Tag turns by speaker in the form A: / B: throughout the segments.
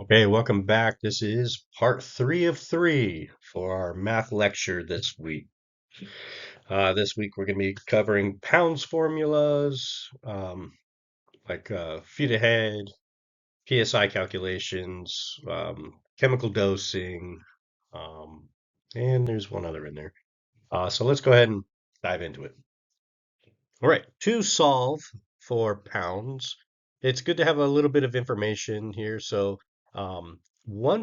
A: Okay, welcome back. This is part 3 of 3 for our math lecture this week. This week we're going to be covering pounds formulas, feet ahead, PSI calculations, chemical dosing, um, and there's one other in there. So let's go ahead and dive into it. All right, to solve for pounds, it's good to have a little bit of information here. So, 1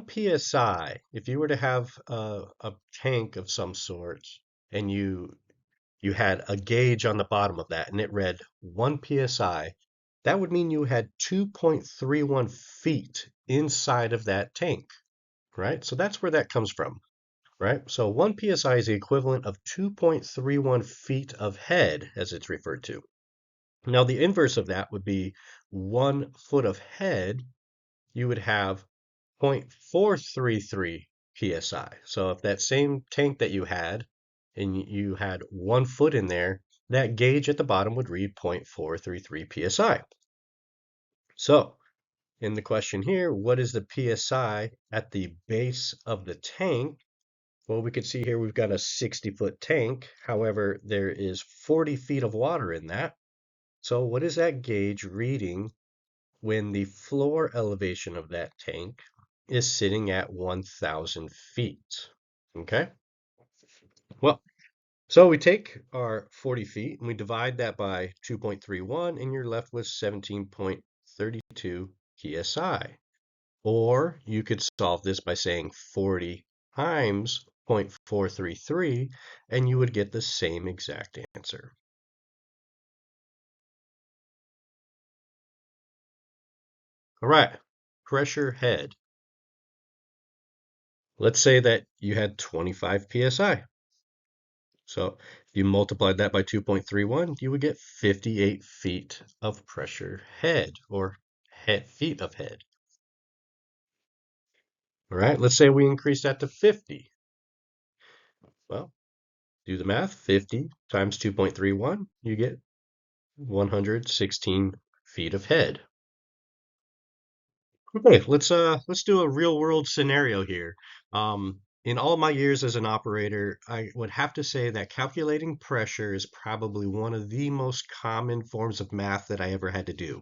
A: psi, if you were to have a tank of some sort and you had a gauge on the bottom of that and it read 1 psi, that would mean you had 2.31 feet inside of that tank, right? So that's where that comes from, right? So 1 psi is the equivalent of 2.31 feet of head, as it's referred to. Now, the inverse of that would be 1 foot of head, you would have 0.433 psi. So if that same tank that you had and you had 1 foot in there, that gauge at the bottom would read 0.433 psi. So in the question here, what is the psi at the base of the tank? Well, we could see here we've got a 60-foot tank. However, there is 40 feet of water in that. So what is that gauge reading when the floor elevation of that tank is sitting at 1,000 feet? Okay, well, so we take our 40 feet and we divide that by 2.31, and you're left with 17.32 psi. Or you could solve this by saying 40 times 0.433, and you would get the same exact answer. All right, pressure head. Let's say that you had 25 psi. So if you multiplied that by 2.31, you would get 58 feet of pressure head, or feet of head. All right, let's say we increase that to 50. Well, do the math. 50 times 2.31, you get 116 feet of head. Okay, let's do a real world scenario here. In all my years as an operator, I would have to say that calculating pressure is probably one of the most common forms of math that I ever had to do.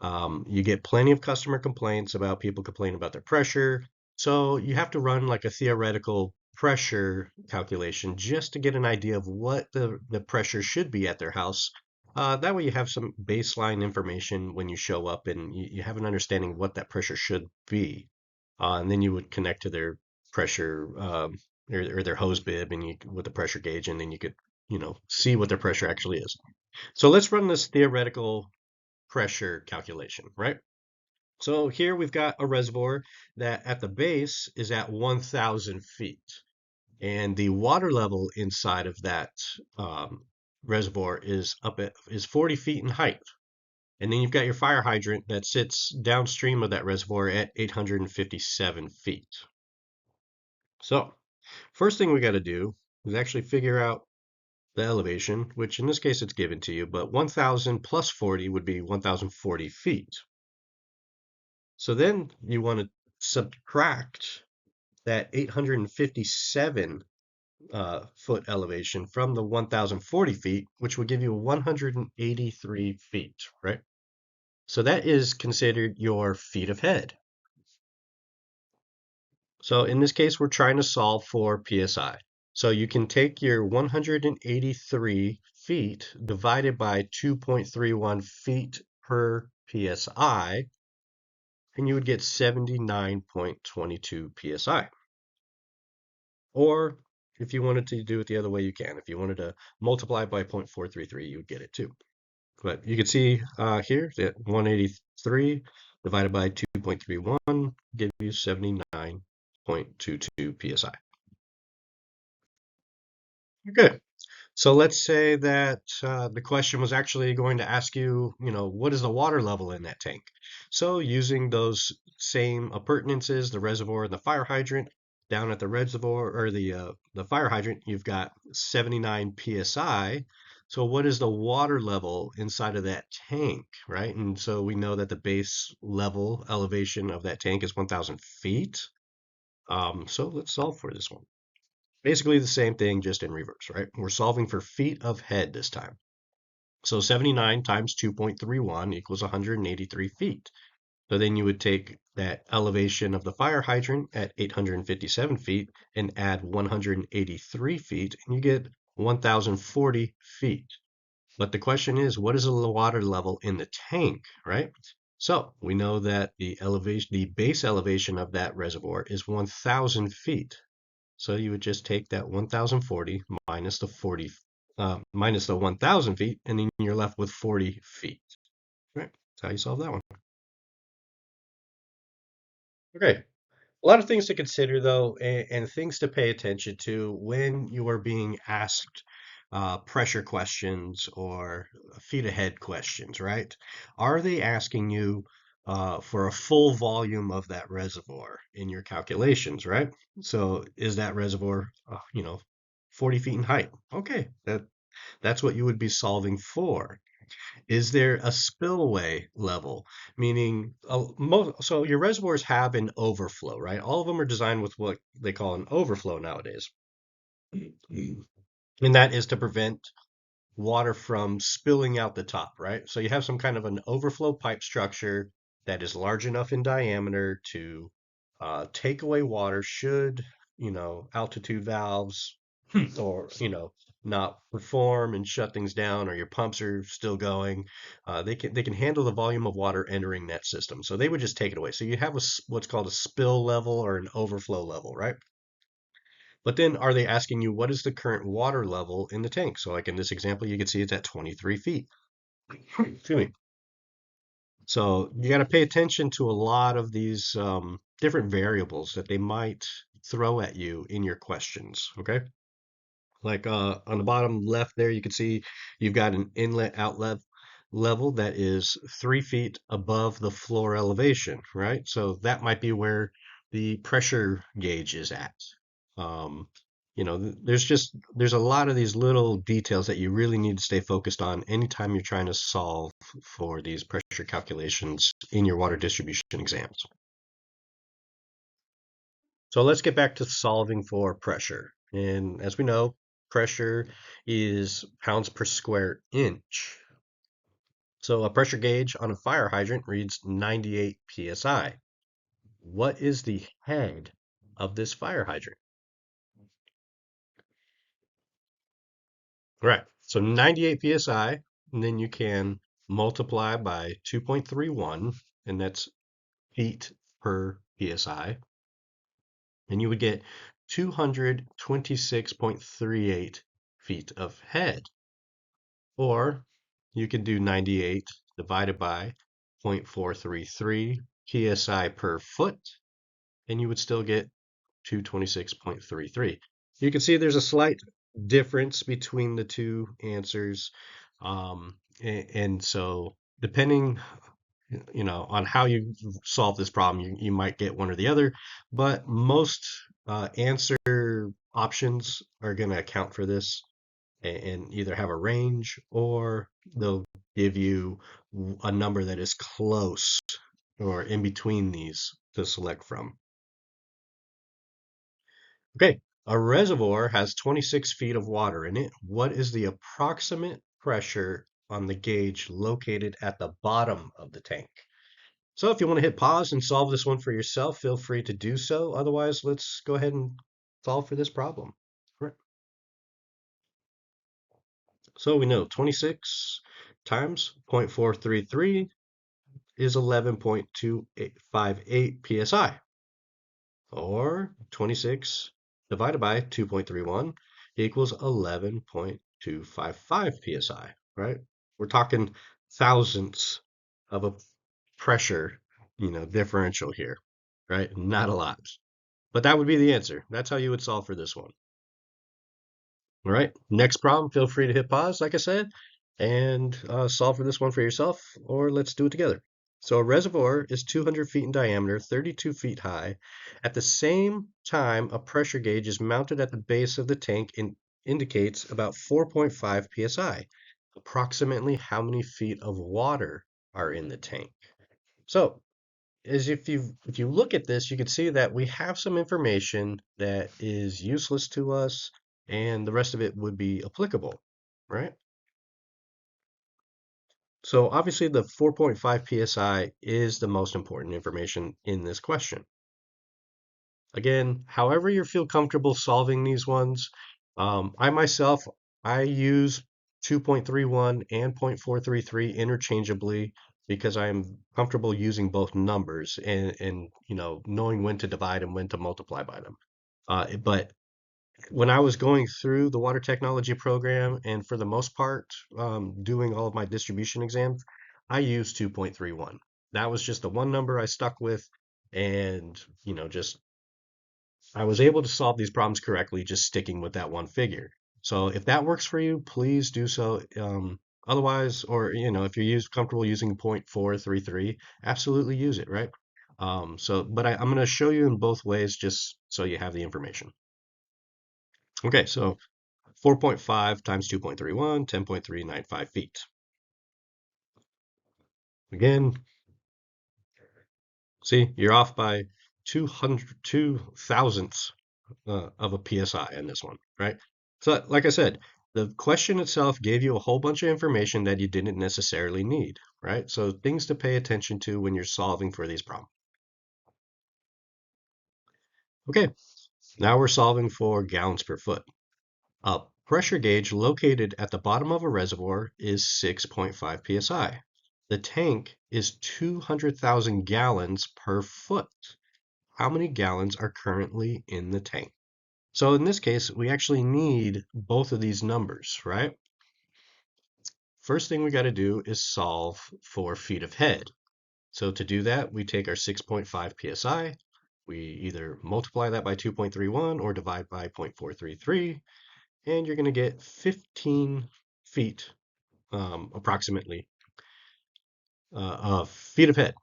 A: You get plenty of customer complaints about people complaining about their pressure, so you have to run like a theoretical pressure calculation just to get an idea of what the pressure should be at their house. That way you have some baseline information when you show up and you have an understanding of what that pressure should be. And then you would connect to their pressure or their hose bib and you with the pressure gauge, and then you could, see what their pressure actually is. So let's run this theoretical pressure calculation, right? So here we've got a reservoir that at the base is at 1,000 feet, and the water level inside of that reservoir is 40 feet in height. And then you've got your fire hydrant that sits downstream of that reservoir at 857 feet. So first thing we got to do is actually figure out the elevation, which in this case it's given to you, but 1,000 plus 40 would be 1,040 feet. So then you want to subtract that 857 foot elevation from the 1,040 feet, which will give you 183 feet, right? So that is considered your feet of head. So in this case, we're trying to solve for PSI. So you can take your 183 feet divided by 2.31 feet per PSI, and you would get 79.22 PSI. Or if you wanted to do it the other way, you can. If you wanted to multiply by 0.433, you would get it too. But you can see here that 183 divided by 2.31 give you 79.22 psi. Good. So let's say that the question was actually going to ask you, what is the water level in that tank? So using those same appurtenances, the reservoir and the fire hydrant, down at the reservoir or the fire hydrant, you've got 79 psi. So what is the water level inside of that tank, right? And so we know that the base level elevation of that tank is 1,000 feet. So let's solve for this one. Basically the same thing, just in reverse, right? We're solving for feet of head this time. So 79 times 2.31 equals 183 feet. So then you would take that elevation of the fire hydrant at 857 feet and add 183 feet, and you get 1,040 feet. But the question is, what is the water level in the tank, right? So we know that the base elevation of that reservoir is 1,000 feet. So you would just take that 1,040 minus the 40, minus the 1,000 feet, and then you're left with 40 feet. Right? That's how you solve that one. Okay. A lot of things to consider, though, and things to pay attention to when you are being asked pressure questions or feet ahead questions, right? Are they asking you for a full volume of that reservoir in your calculations, right? So is that reservoir, 40 feet in height? Okay, that's what you would be solving for. Is there a spillway level? Meaning, so your reservoirs have an overflow, right? All of them are designed with what they call an overflow nowadays. And that is to prevent water from spilling out the top, right? So you have some kind of an overflow pipe structure that is large enough in diameter to take away water should, altitude valves or, not perform and shut things down, or your pumps are still going. They can handle the volume of water entering that system. So they would just take it away. So you have what's called a spill level or an overflow level, right? But then are they asking you what is the current water level in the tank? So like in this example, you can see it's at 23 feet. Excuse me. So you got to pay attention to a lot of these different variables that they might throw at you in your questions. Okay. Like on the bottom left there, you can see you've got an inlet outlet level that is 3 feet above the floor elevation, right? So that might be where the pressure gauge is at. Um, there's a lot of these little details that you really need to stay focused on anytime you're trying to solve for these pressure calculations in your water distribution exams. So let's get back to solving for pressure. And as we know, pressure is pounds per square inch. So a pressure gauge on a fire hydrant reads 98 PSI. What is the head of this fire hydrant? Right. So 98 PSI, and then you can multiply by 2.31, and that's feet per PSI, and you would get 226.38 feet of head. Or you can do 98 divided by 0.433 psi per foot, and you would still get 226.33. You can see there's a slight difference between the two answers. And so depending, on how you solve this problem, you might get one or the other, but most answer options are going to account for this and either have a range or they'll give you a number that is close or in between these to select from. Okay, a reservoir has 26 feet of water in it. What is the approximate pressure on the gauge located at the bottom of the tank? So if you want to hit pause and solve this one for yourself, feel free to do so. Otherwise, let's go ahead and solve for this problem. Right. So we know 26 times 0.433 is 11.258 psi, or 26 divided by 2.31 equals 11.255 psi, right? We're talking thousandths of a pressure, differential here, right? Not a lot. But that would be the answer. That's how you would solve for this one. All right, next problem, feel free to hit pause, like I said, and solve for this one for yourself, or let's do it together. So a reservoir is 200 feet in diameter, 32 feet high. At the same time, a pressure gauge is mounted at the base of the tank and indicates about 4.5 psi. approximately how many feet of water are in the tank. So, as if you look at this, you can see that we have some information that is useless to us, and the rest of it would be applicable, right? So obviously the 4.5 psi is the most important information in this question. Again, however you feel comfortable solving these ones, I myself, I use 2.31 and 0.433 interchangeably because I am comfortable using both numbers and knowing when to divide and when to multiply by them. But when I was going through the water technology program and for the most part doing all of my distribution exams, I used 2.31. That was just the one number I stuck with, and just I was able to solve these problems correctly just sticking with that one figure. So if that works for you, please do so. Otherwise, or if you're comfortable using 0.433, absolutely use it, right? But I'm going to show you in both ways just so you have the information. Okay, so 4.5 times 2.31, 10.395 feet. Again, see, you're off by 202 thousandths of a PSI in this one, right? So, like I said, the question itself gave you a whole bunch of information that you didn't necessarily need, right? So, things to pay attention to when you're solving for these problems. Okay, now we're solving for gallons per foot. A pressure gauge located at the bottom of a reservoir is 6.5 psi. The tank is 200,000 gallons per foot. How many gallons are currently in the tank? So in this case, we actually need both of these numbers, right? First thing we got to do is solve for feet of head. So to do that, we take our 6.5 psi, we either multiply that by 2.31 or divide by 0.433, and you're going to get 15 feet, approximately, of feet of head.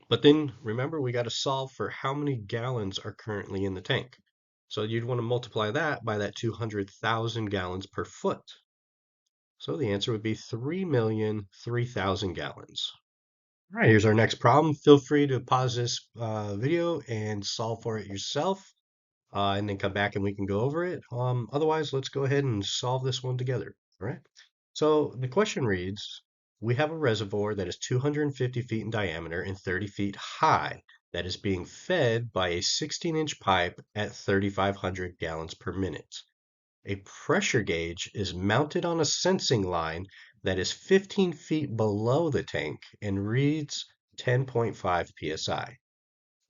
A: But then remember, we got to solve for how many gallons are currently in the tank. So you'd want to multiply that by that 200,000 gallons per foot. So the answer would be 3,003,000 gallons. All right, here's our next problem. Feel free to pause this video and solve for it yourself, and then come back and we can go over it. Otherwise, let's go ahead and solve this one together. All right. So the question reads, we have a reservoir that is 250 feet in diameter and 30 feet high that is being fed by a 16-inch pipe at 3,500 gallons per minute. A pressure gauge is mounted on a sensing line that is 15 feet below the tank and reads 10.5 psi.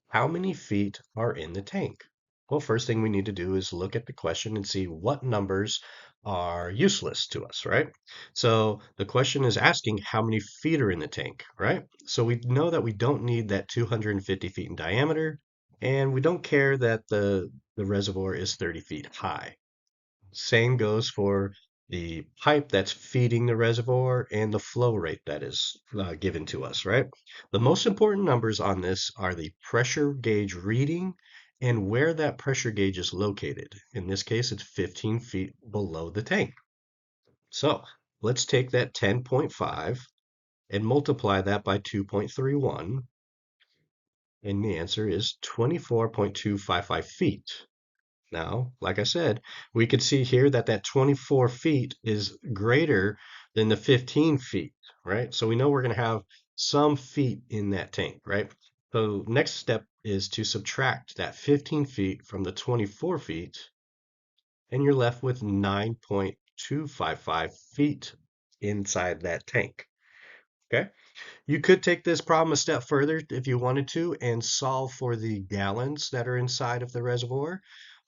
A: How many feet are in the tank? Well, first thing we need to do is look at the question and see what numbers are useless to us, right? So the question is asking how many feet are in the tank, right? So we know that we don't need that 250 feet in diameter, and we don't care that the reservoir is 30 feet high. Same goes for the pipe that's feeding the reservoir and the flow rate that is given to us, right? The most important numbers on this are the pressure gauge reading and where that pressure gauge is located. In this case, it's 15 feet below the tank. So let's take that 10.5 and multiply that by 2.31, and the answer is 24.255 feet. Now, like I said, we could see here that that 24 feet is greater than the 15 feet, right? So we know we're going to have some feet in that tank, right? So next step is to subtract that 15 feet from the 24 feet, and you're left with 9.255 feet inside that tank. Okay. You could take this problem a step further if you wanted to and solve for the gallons that are inside of the reservoir.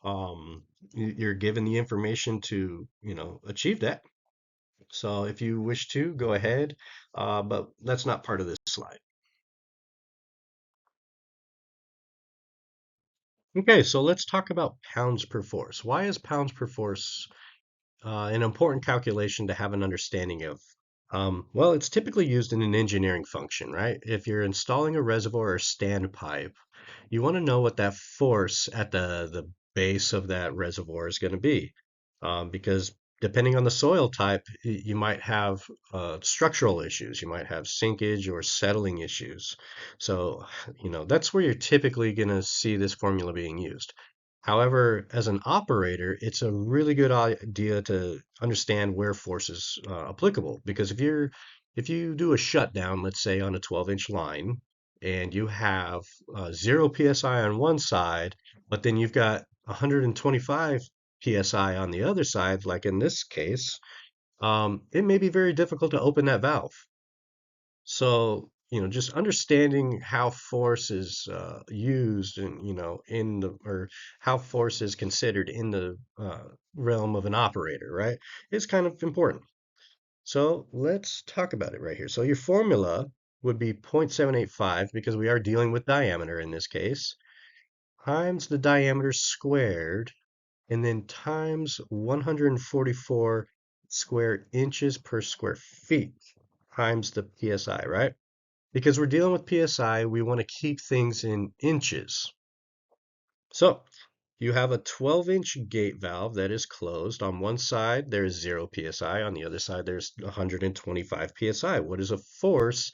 A: Um, you're given the information to, achieve that. So if you wish to, go ahead, but that's not part of this slide. Okay, so let's talk about pounds per force. Why is pounds per force an important calculation to have an understanding of? Well, it's typically used in an engineering function, right? If you're installing a reservoir or standpipe, you want to know what that force at the base of that reservoir is going to be, because Depending on the soil type, you might have structural issues. You might have sinkage or settling issues. So, that's where you're typically going to see this formula being used. However, as an operator, it's a really good idea to understand where force is applicable. Because if you do a shutdown, let's say on a 12-inch line, and you have 0 psi on one side, but then you've got 125 PSI on the other side, like in this case, it may be very difficult to open that valve. So, just understanding how force is used and, or how force is considered in the realm of an operator, right? Is kind of important. So let's talk about it right here. So your formula would be 0.785 because we are dealing with diameter in this case, times the diameter squared and then times 144 square inches per square feet times the PSI, right? Because we're dealing with PSI, we want to keep things in inches. So you have a 12-inch gate valve that is closed. On one side, there's 0 PSI. On the other side, there's 125 PSI. What is a force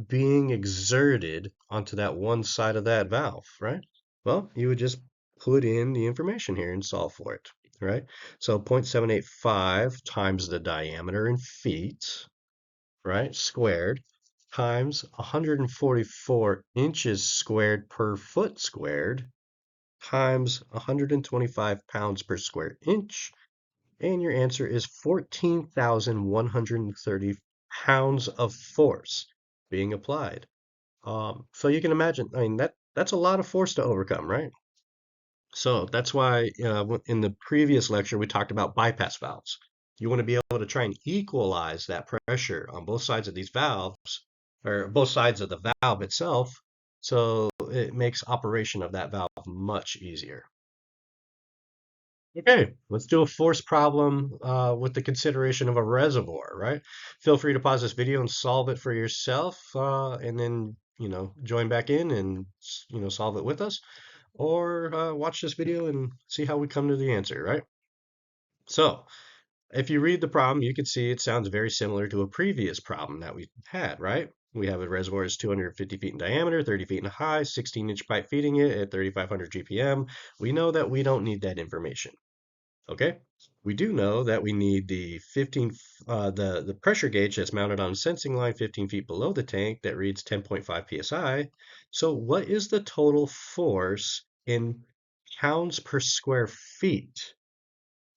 A: being exerted onto that one side of that valve, right? Well, you would just put in the information here and solve for it, right? So 0.785 times the diameter in feet, right, squared, times 144 inches squared per foot squared, times 125 pounds per square inch, and your answer is 14,130 pounds of force being applied. So you can imagine, I mean, that's a lot of force to overcome, right? So that's why in the previous lecture we talked about bypass valves. You want to be able to try and equalize that pressure on both sides of these valves, or both sides of the valve itself, so it makes operation of that valve much easier. Okay, let's do a force problem with the consideration of a reservoir, right? Feel free to pause this video and solve it for yourself, and then, join back in and, solve it with us, or watch this video and see how we come to the answer, right? So, if you read the problem, you can see it sounds very similar to a previous problem that we had, right? We have a reservoir that's 250 feet in diameter, 30 feet in high, 16-inch pipe feeding it at 3,500 GPM. We know that we don't need that information. Okay, we do know that we need the 15 the pressure gauge that's mounted on a sensing line 15 feet below the tank that reads 10.5 psi. So what is the total force in pounds per square feet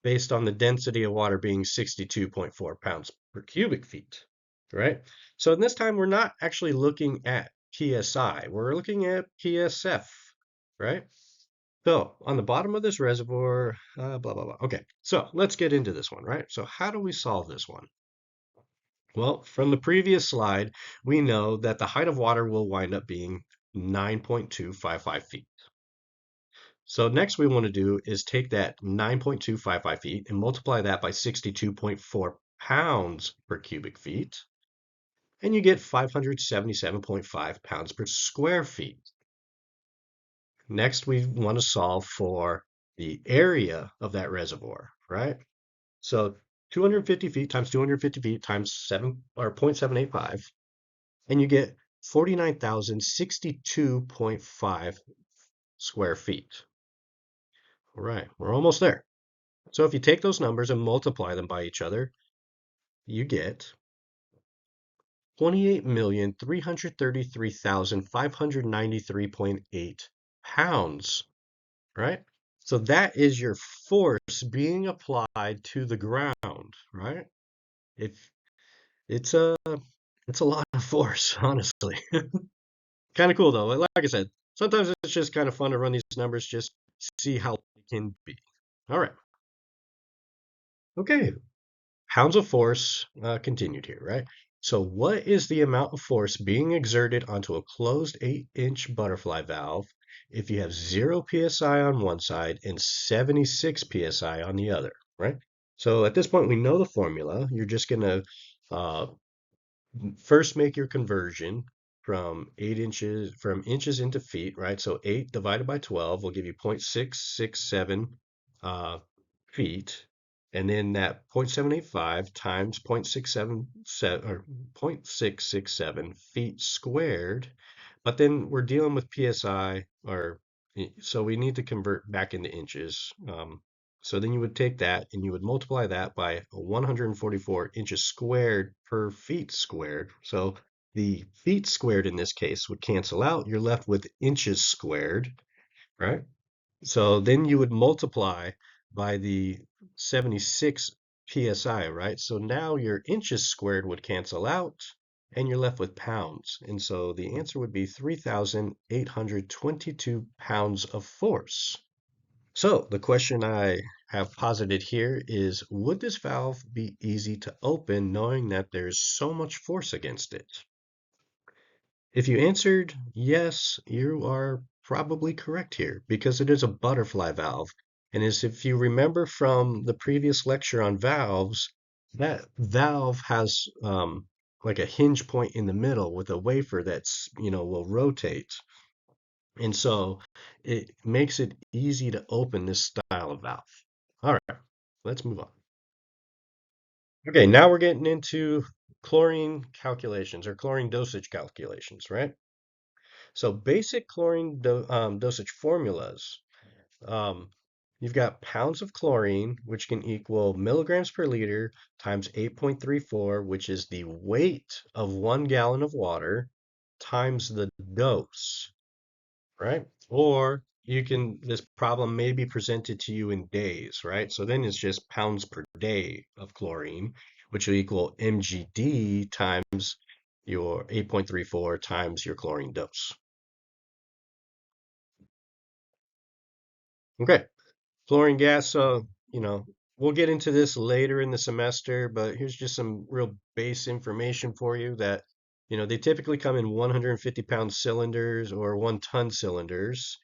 A: based on the density of water being 62.4 pounds per cubic feet, right? So in this time we're not actually looking at PSI, we're looking at PSF, right? So on the bottom of this reservoir, blah, blah, blah. Okay, so let's get into this one, right? So how do we solve this one? Well, from the previous slide, we know that the height of water will wind up being 9.255 feet. So next we want to do is take that 9.255 feet and multiply that by 62.4 pounds per cubic feet, and you get 577.5 pounds per square feet. Next, we want to solve for the area of that reservoir, right? So 250 feet times 250 feet times 7 or 0.785, and you get 49,062.5 square feet. All right, we're almost there. So if you take those numbers and multiply them by each other, you get 28,333,593.8 pounds, right? So that is your force being applied to the ground, right? If it's a it's a lot of force, honestly. Kind of cool though. Like I said, sometimes it's just kind of fun to run these numbers, just see how it can be. All right. Okay. Pounds of force continued here, right? So what is the amount of force being exerted onto a closed 8-inch butterfly valve if you have 0 psi on one side and 76 psi on the other, right? So at this point, we know the formula. You're just going to uh, first make your conversion from inches into feet, right? So 8 divided by 12 will give you 0.667 uh, feet. And then that 0.785 times 0.677 or 0.667 feet squared. But then we're dealing with PSI, or so we need to convert back into inches. So then you would take that and you would multiply that by 144 inches squared per feet squared. So the feet squared in this case would cancel out. You're left with inches squared, right? So then you would multiply by the 76 PSI, right? So now your inches squared would cancel out and you're left with pounds. And so the answer would be 3,822 pounds of force. So the question I have posited here is, would this valve be easy to open knowing that there's so much force against it? If you answered yes, you are probably correct here because it is a butterfly valve. And as if you remember from the previous lecture on valves, that valve has like a hinge point in the middle with a wafer that's, will rotate. And so it makes it easy to open this style of valve. All right, let's move on. Okay, now we're getting into chlorine calculations or chlorine dosage calculations, right? So basic chlorine dosage formulas. Um, you've got pounds of chlorine, which can equal milligrams per liter times 8.34, which is the weight of 1 gallon of water times the dose, right? Or this problem may be presented to you in days, right? So then it's just pounds per day of chlorine, which will equal mgd times your 8.34 times your chlorine dose. Okay, fluorine gas. So, we'll get into this later in the semester, but here's just some real base information for you that, they typically come in 150-pound cylinders or 1-ton cylinders.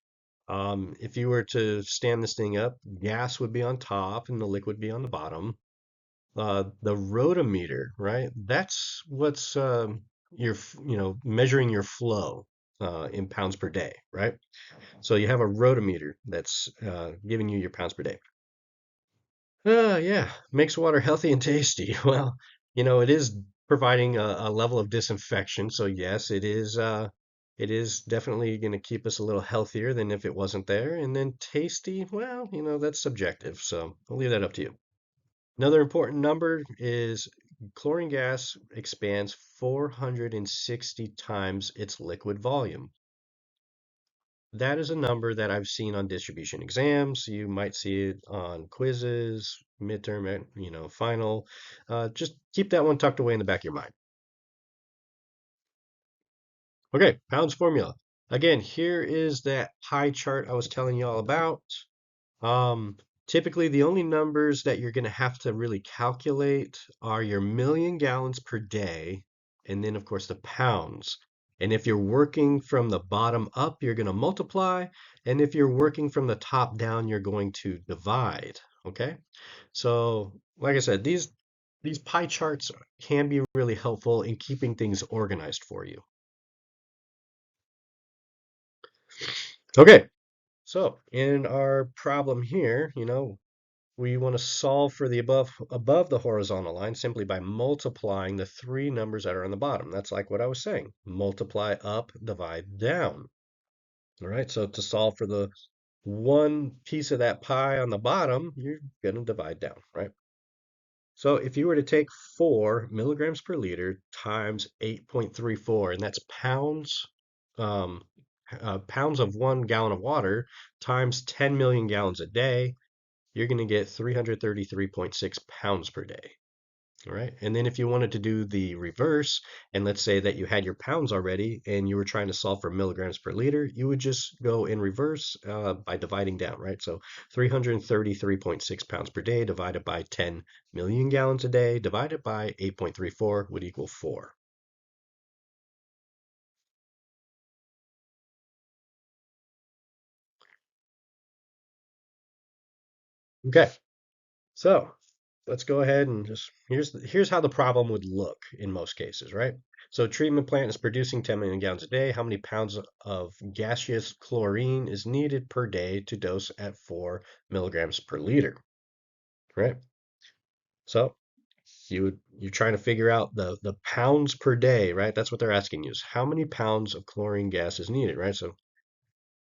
A: If you were to stand this thing up, gas would be on top and the liquid be on the bottom. The rotometer, right? That's what's measuring your flow in pounds per day, right? So you have a rotometer that's giving you your pounds per day. Yeah, makes water healthy and tasty. Well, it is providing a level of disinfection. So yes, it is definitely going to keep us a little healthier than if it wasn't there. And then tasty, well, that's subjective. So I'll leave that up to you. Another important number is chlorine gas expands 460 times its liquid volume. That is a number that I've seen on distribution exams. You might see it on quizzes, midterm, final. Just keep that one tucked away in the back of your mind. Okay, pounds formula. Again, here is that pie chart I was telling you all about. Um, Typically, the only numbers that you're going to have to really calculate are your million gallons per day, and then, of course, the pounds. And if you're working from the bottom up, you're going to multiply. And if you're working from the top down, you're going to divide. Okay? So, like I said, these pie charts can be really helpful in keeping things organized for you. Okay, so in our problem here, we want to solve for the above the horizontal line simply by multiplying the three numbers that are on the bottom. That's like what I was saying. Multiply up, divide down. All right, so to solve for the one piece of that pie on the bottom, you're going to divide down, right? So if you were to take 4 milligrams per liter times 8.34, and that's pounds, um, pounds of 1 gallon of water times 10 million gallons a day, you're going to get 333.6 pounds per day. All right. And then if you wanted to do the reverse, and let's say that you had your pounds already and you were trying to solve for milligrams per liter, you would just go in reverse by dividing down, right? So 333.6 pounds per day divided by 10 million gallons a day divided by 8.34 would equal 4. Okay. So let's go ahead and just here's how the problem would look in most cases, right? So treatment plant is producing 10 million gallons a day. How many pounds of gaseous chlorine is needed per day to dose at 4 milligrams per liter, right? So you're trying to figure out the pounds per day, right? That's what they're asking you is how many pounds of chlorine gas is needed, right? So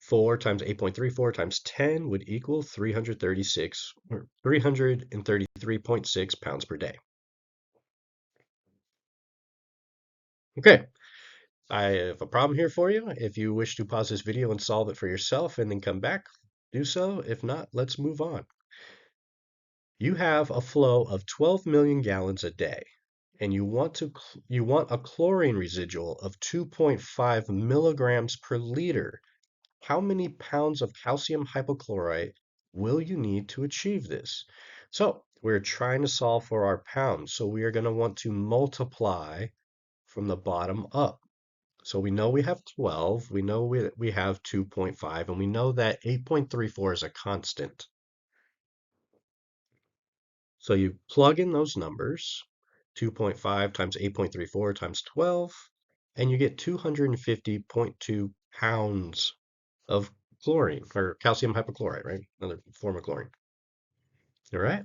A: 4 times 8.34 times 10 would equal 336 or 333.6 pounds per day. Okay, I have a problem here for you. If you wish to pause this video and solve it for yourself and then come back, do so. If not, let's move on. You have a flow of 12 million gallons a day, and you want a chlorine residual of 2.5 milligrams per liter. How many pounds of calcium hypochlorite will you need to achieve this? So we're trying to solve for our pounds. So we are going to want to multiply from the bottom up. So we know we have 12, we know we have 2.5, and we know that 8.34 is a constant. So you plug in those numbers, 2.5 times 8.34 times 12, and you get 250.2 pounds of chlorine or calcium hypochlorite, right? Another form of chlorine. All right.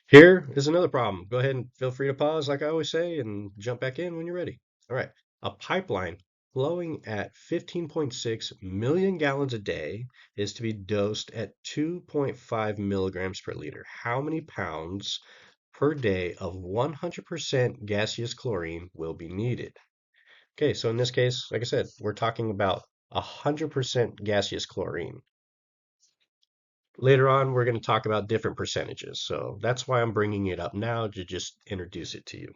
A: Here is another problem. Go ahead and feel free to pause, like I always say, and jump back in when you're ready. All right. A pipeline flowing at 15.6 million gallons a day is to be dosed at 2.5 milligrams per liter. How many pounds per day of 100% gaseous chlorine will be needed? Okay, so in this case, like I said, we're talking about 100% gaseous chlorine. Later on, we're going to talk about different percentages. So that's why I'm bringing it up now to just introduce it to you.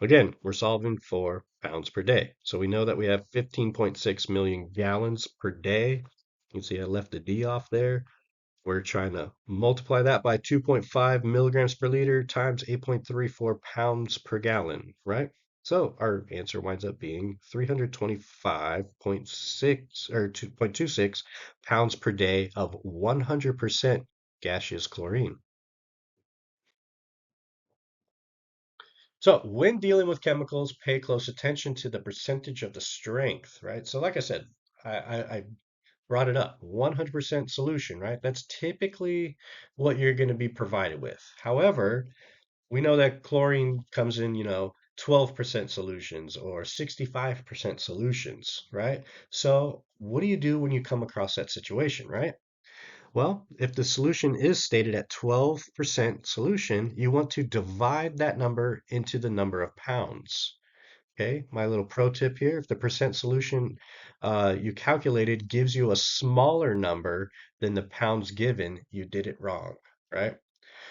A: Again, we're solving for pounds per day. So we know that we have 15.6 million gallons per day. You can see I left the D off there. We're trying to multiply that by 2.5 milligrams per liter times 8.34 pounds per gallon, right? So our answer winds up being 325.6 or 2.26 pounds per day of 100% gaseous chlorine. So when dealing with chemicals, pay close attention to the percentage of the strength, right? So like I said, I brought it up, 100% solution, right? That's typically what you're going to be provided with. However, we know that chlorine comes in, 12% solutions or 65% solutions, right? So what do you do when you come across that situation, right? Well, if the solution is stated at 12% solution, you want to divide that number into the number of pounds. Okay, my little pro tip here, if the percent solution you calculated gives you a smaller number than the pounds given, you did it wrong, right?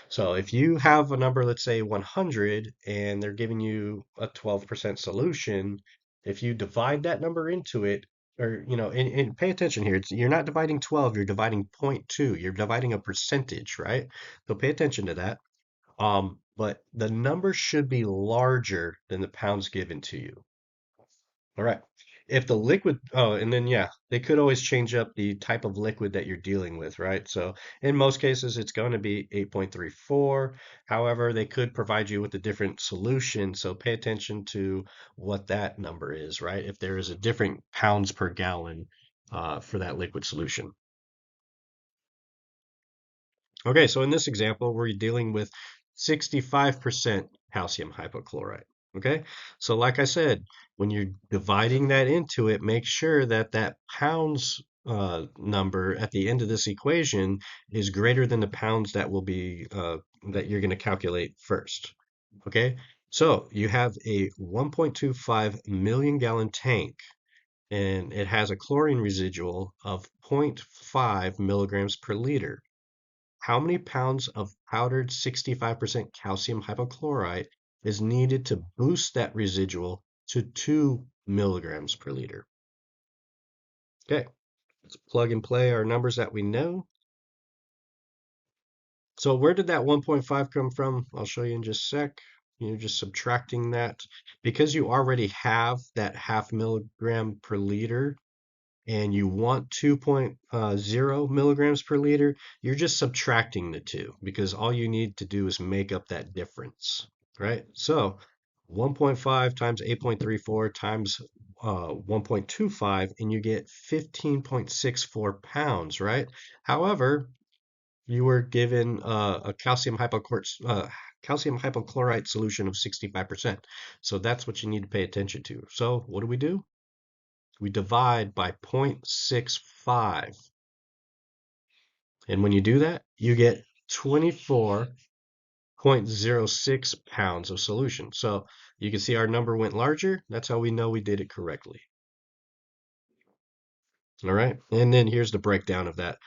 A: So if you have a number, let's say 100, and they're giving you a 12% solution, if you divide that number into it, or, and pay attention here, you're not dividing 12, you're dividing point 0.2, you're dividing a percentage, right? So pay attention to that. But the number should be larger than the pounds given to you. All right. If the liquid, oh, and then yeah, they could always change up the type of liquid that you're dealing with, right? So in most cases, it's going to be 8.34. However, they could provide you with a different solution. So pay attention to what that number is, right? If there is a different pounds per gallon for that liquid solution. Okay, so in this example, we're dealing with 65% calcium hypochlorite. Okay, so like I said, when you're dividing that into it, make sure that that pounds number at the end of this equation is greater than the pounds that will be that you're going to calculate first. Okay, so you have a 1.25 million gallon tank and it has a chlorine residual of zero point 0.5 milligrams per liter. How many pounds of powdered 65% calcium hypochlorite is needed to boost that residual to 2 milligrams per liter? Okay, let's plug and play our numbers that we know. So where did that 1.5 come from? I'll show you in just a sec. You're just subtracting that. Because you already have that half milligram per liter, and you want 2.0 milligrams per liter, you're just subtracting the two because all you need to do is make up that difference, right? So 1.5 times 8.34 times 1.25, and you get 15.64 pounds, right? However, you were given calcium hypochlorite solution of 65%. So that's what you need to pay attention to. So what do? We divide by 0.65. And when you do that, you get 24.06 pounds of solution. So you can see our number went larger. That's how we know we did it correctly. All right. And then here's the breakdown of that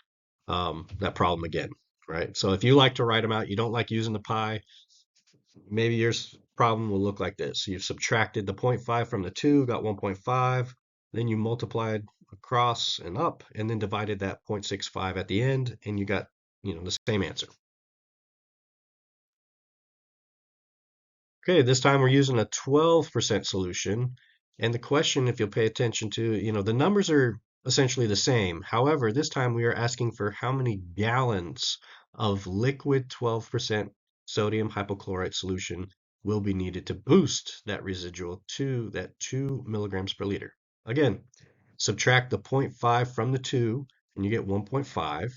A: problem again. Right. So if you like to write them out, you don't like using the pi, maybe your problem will look like this. You've subtracted the zero point 0.5 from the 2, got 1.5, then you multiplied across and up, and then divided that 0.65 at the end, and you got, the same answer. Okay, this time we're using a 12% solution. And the question, if you'll pay attention to, the numbers are essentially the same. However, this time we are asking for how many gallons of liquid 12% sodium hypochlorite solution will be needed to boost that residual to that 2 milligrams per liter. Again, subtract the zero point 0.5 from the 2, and you get 1.5.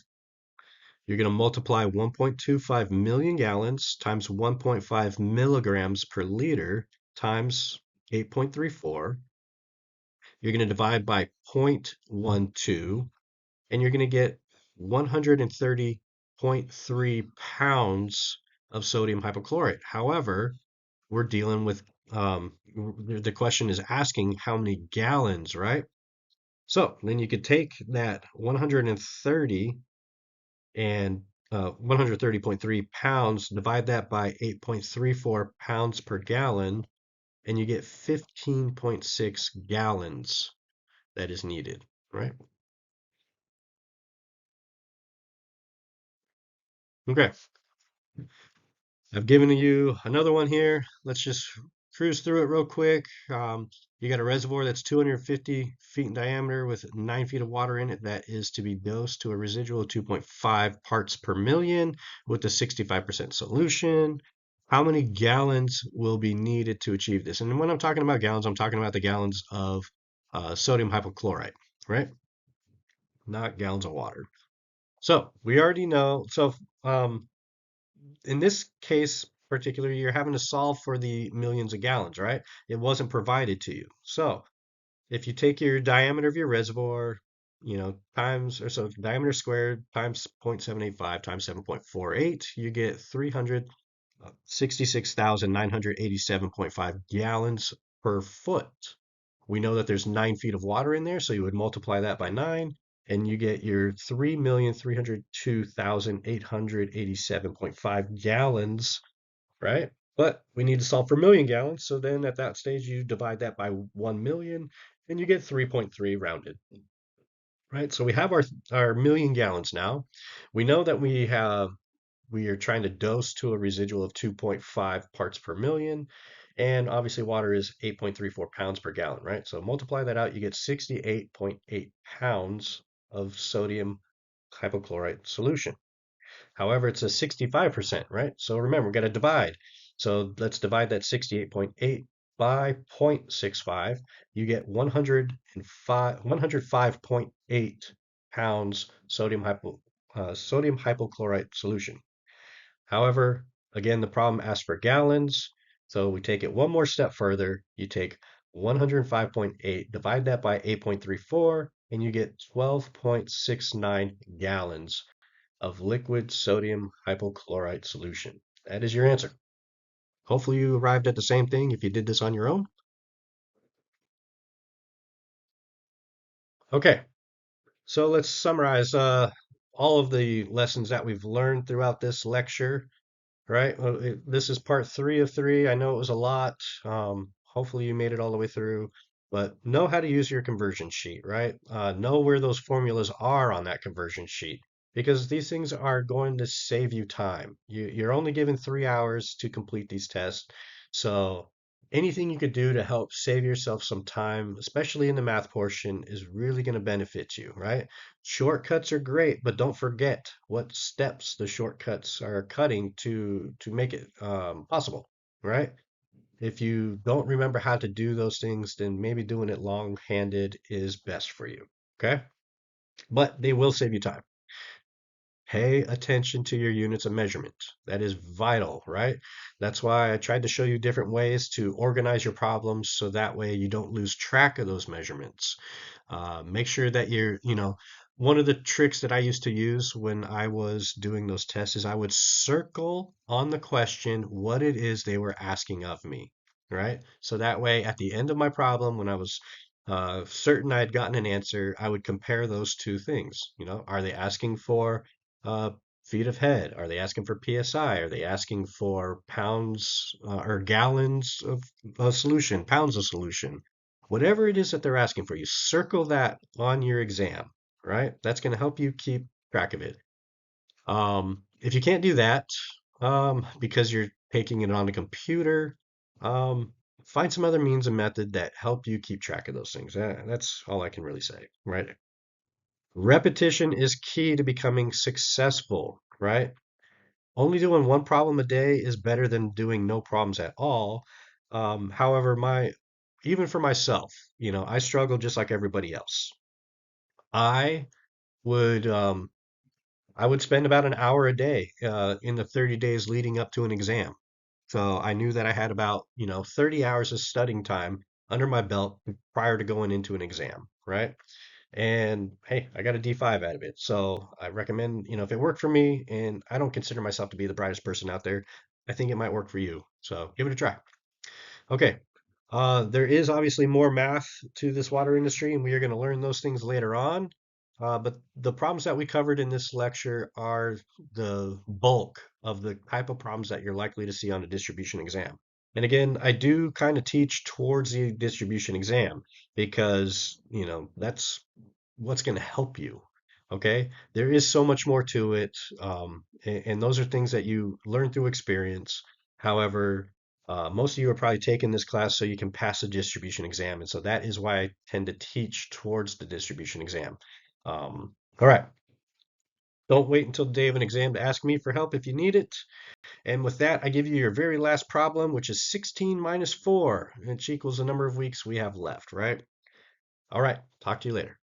A: You're going to multiply 1.25 million gallons times 1.5 milligrams per liter times 8.34. You're going to divide by 0.12, and you're going to get 130.3 pounds of sodium hypochlorite. However, we're dealing with the question is asking how many gallons, right? So then you could take that 130 and 130.3 pounds, divide that by 8.34 pounds per gallon, and you get 15.6 gallons that is needed, right? Okay, I've given you another one here. Let's just cruise through it real quick. You got a reservoir that's 250 feet in diameter with 9 feet of water in it that is to be dosed to a residual of 2.5 parts per million with a 65% solution. How many gallons will be needed to achieve this? And when I'm talking about gallons, I'm talking about the gallons of sodium hypochlorite, right? Not gallons of water. So we already know. So in this case particularly, you're having to solve for the millions of gallons, right? It wasn't provided to you. So if you take your diameter of your reservoir, times, or so diameter squared times 0.785 times 7.48, you get 366,987.5 gallons per foot. We know that there's 9 feet of water in there, so you would multiply that by 9, and you get your 3,302,887.5 gallons, right? But we need to solve for million gallons, so then at that stage you divide that by 1 million, and you get 3.3 rounded, right? So we have our million gallons now. We know that we are trying to dose to a residual of 2.5 parts per million. And obviously, water is 8.34 pounds per gallon, right? So multiply that out, you get 68.8 pounds of sodium hypochlorite solution. However, it's a 65%, right? So remember, we've got to divide. So let's divide that 68.8 by 0.65. You get 105.8 pounds sodium hypochlorite solution. However, again, the problem asks for gallons. So we take it one more step further. You take 105.8, divide that by 8.34, and you get 12.69 gallons of liquid sodium hypochlorite solution. That is your answer. Hopefully you arrived at the same thing if you did this on your own. Okay, so let's summarize all of the lessons that we've learned throughout this lecture. Right. Well, this is part 3 of 3. I know it was a lot. Hopefully you made it all the way through, but know how to use your conversion sheet, right? Know where those formulas are on that conversion sheet because these things are going to save you time. You're only given 3 hours to complete these tests. So anything you could do to help save yourself some time, especially in the math portion, is really going to benefit you, right? Shortcuts are great, but don't forget what steps the shortcuts are cutting to make it possible, right? If you don't remember how to do those things, then maybe doing it long-handed is best for you, okay? But they will save you time. Pay attention to your units of measurement. That is vital, right? That's why I tried to show you different ways to organize your problems so that way you don't lose track of those measurements. Make sure that one of the tricks that I used to use when I was doing those tests is I would circle on the question what it is they were asking of me, right? So that way, at the end of my problem, when I was certain I had gotten an answer, I would compare those two things. Are they asking for uh, feet of head? Are they asking for PSI? Are they asking for pounds or gallons of a solution, pounds of solution? Whatever it is that they're asking for, you circle that on your exam, right? That's going to help you keep track of it. If you can't do that, because you're taking it on a computer, find some other means and method that help you keep track of those things. That's all I can really say, right? Repetition is key to becoming successful, right? Only doing one problem a day is better than doing no problems at all. However, even for myself, I struggle just like everybody else. I would I would spend about an hour a day in the 30 days leading up to an exam. So I knew that I had about, 30 hours of studying time under my belt prior to going into an exam, right? And hey, I got a D5 out of it. So I recommend, if it worked for me, and I don't consider myself to be the brightest person out there, I think it might work for you. So give it a try. Okay. There is obviously more math to this water industry, and we are going to learn those things later on. But the problems that we covered in this lecture are the bulk of the type of problems that you're likely to see on a distribution exam. And again, I do kind of teach towards the distribution exam because, that's what's going to help you. Okay. There is so much more to it. And those are things that you learn through experience. However, most of you are probably taking this class so you can pass the distribution exam. And so that is why I tend to teach towards the distribution exam. All right. Don't wait until the day of an exam to ask me for help if you need it. And with that, I give you your very last problem, which is 16 minus 4, which equals the number of weeks we have left, right? All right. Talk to you later.